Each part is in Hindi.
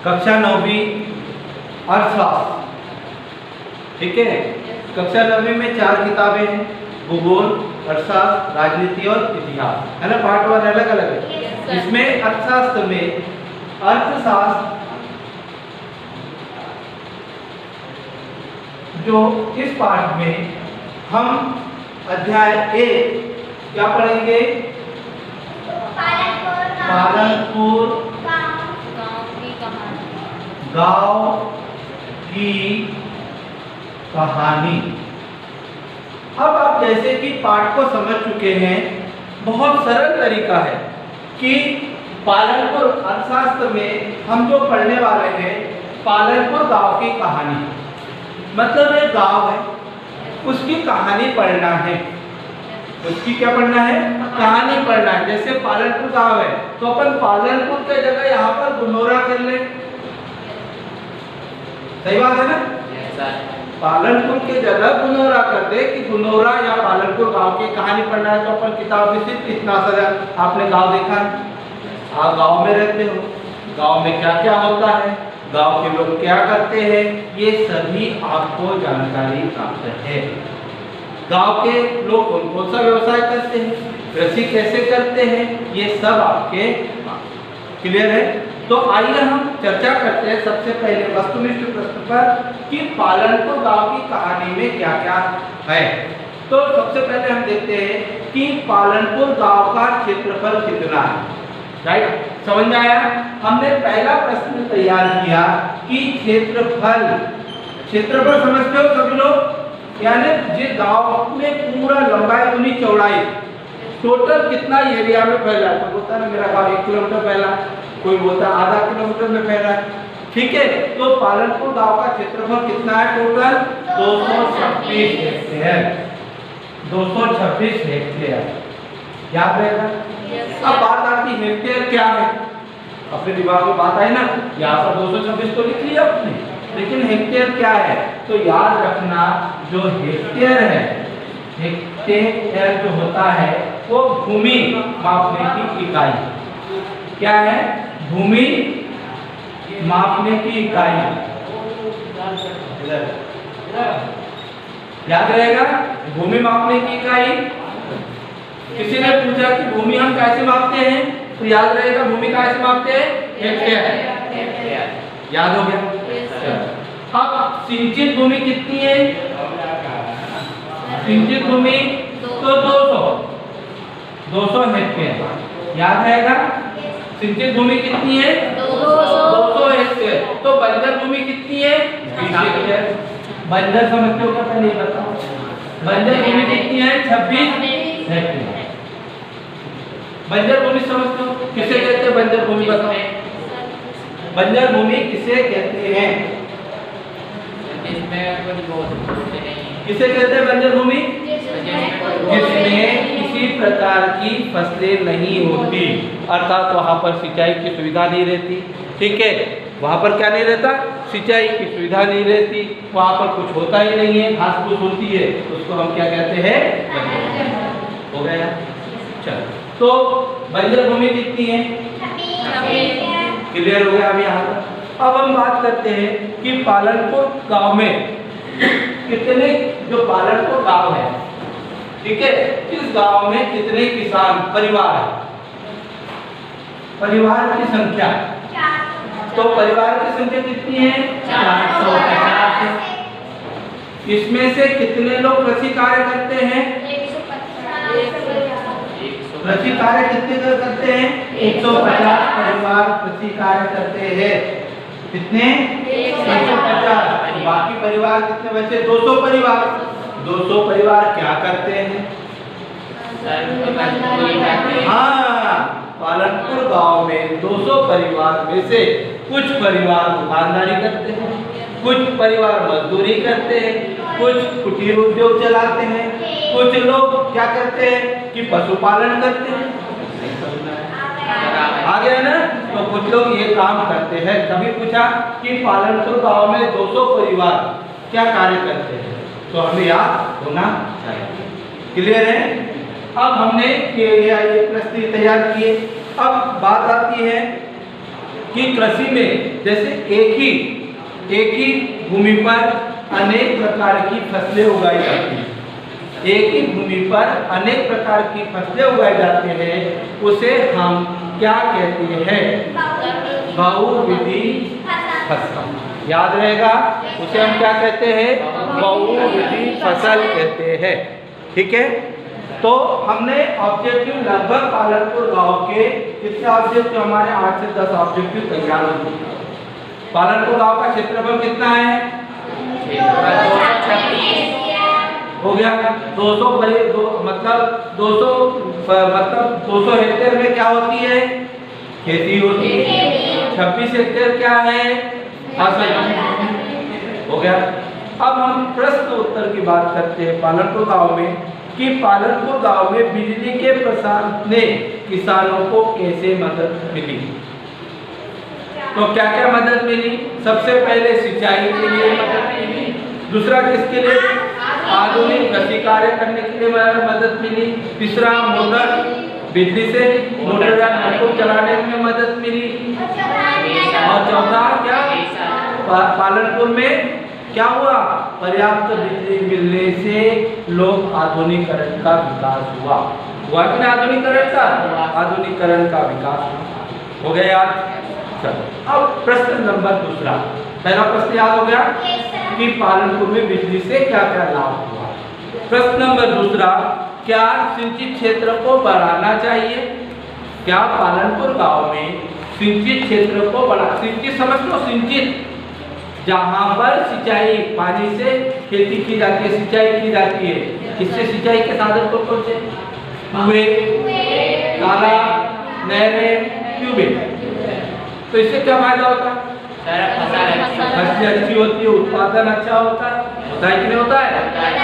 कक्षा 9वीं अर्थशास्त्र, ठीक है। कक्षा 9वीं में 4 किताबें हैं, भूगोल, अर्थशास्त्र, राजनीति और इतिहास, है ना। पार्ट 1 अलग अलग है। इसमें अर्थशास्त्र में अर्थशास्त्र जो इस पाठ में हम अध्याय 1 क्या पढ़ेंगे? पालनपुर गांव की कहानी। अब आप जैसे कि पाठ को समझ चुके हैं, बहुत सरल तरीका है कि पालनपुर अर्थशास्त्र में हम जो पढ़ने वाले हैं, पालनपुर गांव की कहानी, मतलब एक गांव है, उसकी कहानी पढ़ना है। उसकी क्या पढ़ना है? कहानी पढ़ना है। जैसे पालनपुर गांव है तो अपन पालनपुर के जगह यहाँ पर गुनोरा कर ले, सही बात है ना। पालनपुर के जगह गुनोरा कर दे कि गुनोरा या पालनपुर गांव की कहानी पढ़ना है, तो अपन किताब में सिर्फ इतना सा, आपने गांव देखा, आप गांव में रहते हो, गांव में क्या क्या होता है, गांव के लोग क्या करते हैं, ये सभी आपको जानकारी प्राप्त है। गांव के लोग कौन कौन सा व्यवसाय करते हैं, कृषि कैसे करते हैं, ये सब आपके क्लियर है। तो आइए हम चर्चा करते हैं सबसे पहले वस्तुनिष्ठ प्रश्न पर कि पालनपुर गांव की कहानी में क्या क्या है। तो सबसे पहले हम देखते हैं कि पालनपुर गांव का क्षेत्रफल कितना है, राइट। समझ में आया? हमने पहला प्रश्न तैयार किया कि क्षेत्रफल समझते हो सभी लोग, यानी जिस गांव में पूरा लंबाई दूनी चौड़ाई टोटल कितना एरिया में फैला है। कोई बोलता है ना मेरा गांव 1 किलोमीटर फैला, कोई बोलता है आधा किलोमीटर में फैला है, ठीक है। तो पालनपुर गांव का क्षेत्रफल कितना है? टोटल 226 हेक्टेयर, 226 हेक्टेयर, याद रहेगा। अब बात आती है हेक्टेयर क्या है, अपने दिमाग में बात आई ना, यहाँ पर 226 तो लिख लिया आपने, लेकिन हेक्टेयर क्या है? तो याद रखना, जो हेक्टेयर है, हेक्टेयर जो होता है वो भूमि मापने की इकाई, क्या है? भूमि मापने की इकाई, याद रहेगा, भूमि मापने की इकाई। किसी ने पूछा कि भूमि हम कैसे मापते हैं, तो याद रहेगा भूमि कैसे मापते हैं? हेक्टेयर, याद हो गया। अब सिंचित भूमि कितनी है? सिंचित भूमि तो 200 हेक्टेयर, याद रहेगा। सिंचित भूमि कितनी है? 200 हेक्टेयर। तो बंजर भूमि कितनी है? 20 हेक्टेयर। बंजर समझते हो क्या? पहले बताओ, बंजर भूमि कितनी है? 26 हेक्टेयर। बंजर भूमि समझते हो? किसे कहते हैं बंजर भूमि? बताओ, बंजर भूमि किसे कहते हैं? किसे कहते हैं बंजर भूमि? जिसमें किसी प्रकार की फसलें नहीं होती, अर्थात वहाँ पर सिंचाई की सुविधा नहीं रहती, ठीक है। वहाँ पर क्या नहीं रहता? सिंचाई की सुविधा नहीं रहती, वहाँ पर कुछ होता ही नहीं है, घास फूस होती है, उसको हम क्या कहते हैं? हो गया, चलो। तो बंजर भूमि कितनी है? क्लियर हो गया अभी यहाँ पर। अब हम बात करते हैं कि पालनपुर गांव में कितने, जो पालनपुर गांव है, ठीक है, इस गांव में कितने किसान परिवार है? परिवार की संख्या, तो परिवार की संख्या कितनी है? 450। इसमें से कितने लोग कृषि कार्य करते हैं? कृषि कार्य कितने करते हैं? 150 परिवार कृषि कार्य करते हैं। कितने? 150। बाकी परिवार कितने बचे? 200 परिवार। 200 परिवार क्या करते हैं? हाँ, पालनपुर गांव में 200 परिवार में से कुछ परिवार दुकानदारी करते हैं, कुछ परिवार मजदूरी करते हैं, कुछ कुटीर उद्योग चलाते हैं, कुछ लोग क्या करते हैं कि पशुपालन करते हैं। आ गया ना? तो कुछ लोग ये काम करते हैं। कभी पूछा कि पालनपुर गांव में 200 परिवार क्या कार्य करते हैं, तो हमें याद होना चाहिए। क्लियर है? अब हमने ये प्रश्न तैयार किए। अब बात आती है कि कृषि में जैसे एक ही भूमि पर अनेक प्रकार की फसलें उगाई जाती हैं, एक ही भूमि पर अनेक प्रकार की फसलें उगाई जाती हैं, उसे हम क्या कहते हैं? बहुविधि फसल। याद रहेगा, उसे हम क्या कहते हैं? बहुविधि फसल कहते हैं। ठीक है, तो हमने ऑब्जेक्टिव लगभग पालनपुर गांव के कितने ऑब्जेक्टिव? हमारे 8 से 10 ऑब्जेक्टिव तैयार हो चुके हैं। पालनपुर गांव का क्षेत्रफल कितना है? हो गया 200 मतलब 200 हेक्टेयर में क्या होती है? खेती होती है। 26 हेक्टेयर क्या है? फसल। हो गया। अब हम प्रश्न उत्तर की बात करते हैं पालनपुर गांव में, कि पालनपुर गांव में बिजली के प्रसार ने किसानों को कैसे मदद मिली? तो क्या क्या मदद मिली? सबसे पहले सिंचाई के लिए मदद मिली। दूसरा किसके लिए? आधुनिक कृषि कार्य करने के लिए मदद मिली। तीसरा मोटर, बिजली से मोटर या नलकूप चलाने में मदद मिली। और चौथा क्या? पालनपुर में क्या हुआ? पर्याप्त बिजली मिलने से लोग आधुनिकीकरण का विकास हुआ कि आधुनिकीकरण का विकास हो गया यार। चलो अब प्रश्न नंबर दूसरा। पहला प्रश्न याद हो गया कि पालनपुर में बिजली से क्या क्या लाभ हुआ। प्रश्न नंबर दूसरा, क्या सिंचित क्षेत्र को बढ़ाना चाहिए? क्या पालनपुर गांव में सिंचित क्षेत्र को सिंचित समझ लो, सिंचित जहां पर सिंचाई पानी से खेती की जाती है, सिंचाई की जाती है। किससे सिंचाई के साधन कौन से? कुएं, तालाब, नहरें, ट्यूबवेल। तो इससे क्या फायदा होता है? फसल अच्छी होती है, उत्पादन अच्छा होता है कि नहीं होता है?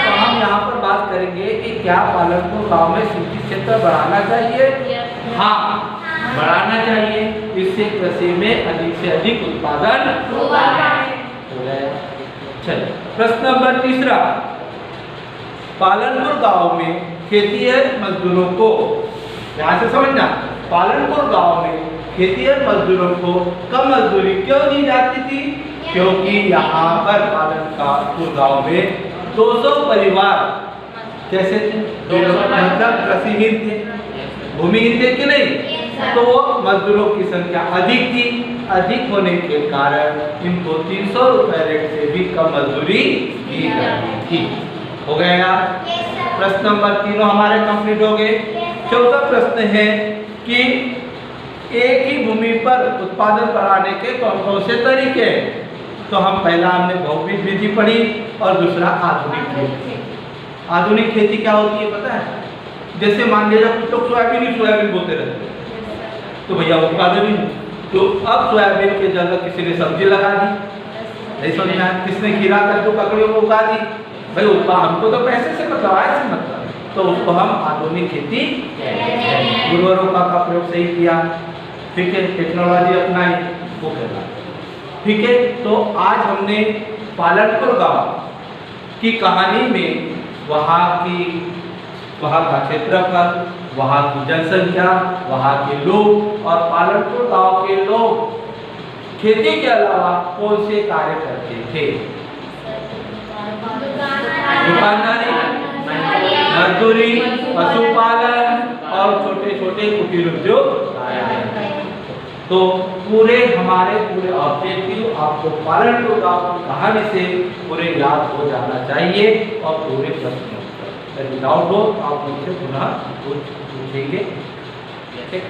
तो हम यहाँ पर बात करेंगे कि क्या पालनपुर गांव में सिंचित क्षेत्र बढ़ाना चाहिए? हाँ, बढ़ाना चाहिए। इससे कृषि में अधिक से अधिक उत्पादन होगा। चलिए प्रश्न नंबर तीसरा, पालनपुर गांव में खेतिहर मजदूरों को, ध्यान से समझना, पालनपुर गांव में खेतिहर मजदूरों को कम मजदूरी क्यों दी जाती थी? क्योंकि यहाँ पर पालनपुर गांव में 200 परिवार कैसे थे? मतलब कृषिहीन थे, भूमिहीन थे कि नहीं? तो मजदूरों की संख्या अधिक थी। अधिक होने के कारण इनको 300 रुपए रेट से भी कम मजदूरी दी जाती थी। हो गया यार। प्रश्न नंबर 3 हमारे कंप्लीट हो गए। चौथा प्रश्न है कि एक ही भूमि पर उत्पादन बढ़ाने के कौन कौन से तरीके हैं? तो हम पहला हमने बहुविध विधि पढ़ी और दूसरा आधुनिक खेती। आधुनिक खेती क्या होती है पता है? जैसे मान लीजिए कुछ लोग सोयाबीन बोलते रहते हैं, तो भैया उत्पादन ही, तो अब सोयाबीन के जगह किसी ने सब्जी लगा दी, नहीं समझ में आया? किसने खीरा कद्दू ककड़ियों को उगा दी। भाई हमको तो पैसे से मतलब आय से मतलब, तो उसको हम आधुनिक खेती, उर्वरकों का प्रयोग सही किया, ठीक है, टेक्नोलॉजी अपनाई, वो करना। ठीक है, तो आज हमने पालनपुर गांव की कहानी में वहाँ का क्षेत्रफल, वहाँ की जनसंख्या, वहाँ के लोग और पालनपुर गांव के लोग खेती के अलावा कौन से कार्य करते थे? दुकानदारी, मजदूरी, पशुपालन और छोटे छोटे कुटीर उद्योग। तो हमारे पूरे ऑब्जेक्टिव आपको पालनपुर गांव की कहानी से पूरे याद हो जाना चाहिए और पूरे प्रश्न यदि डाउट हो तो आप मुझसे पुनः पूछेंगे। ठीक।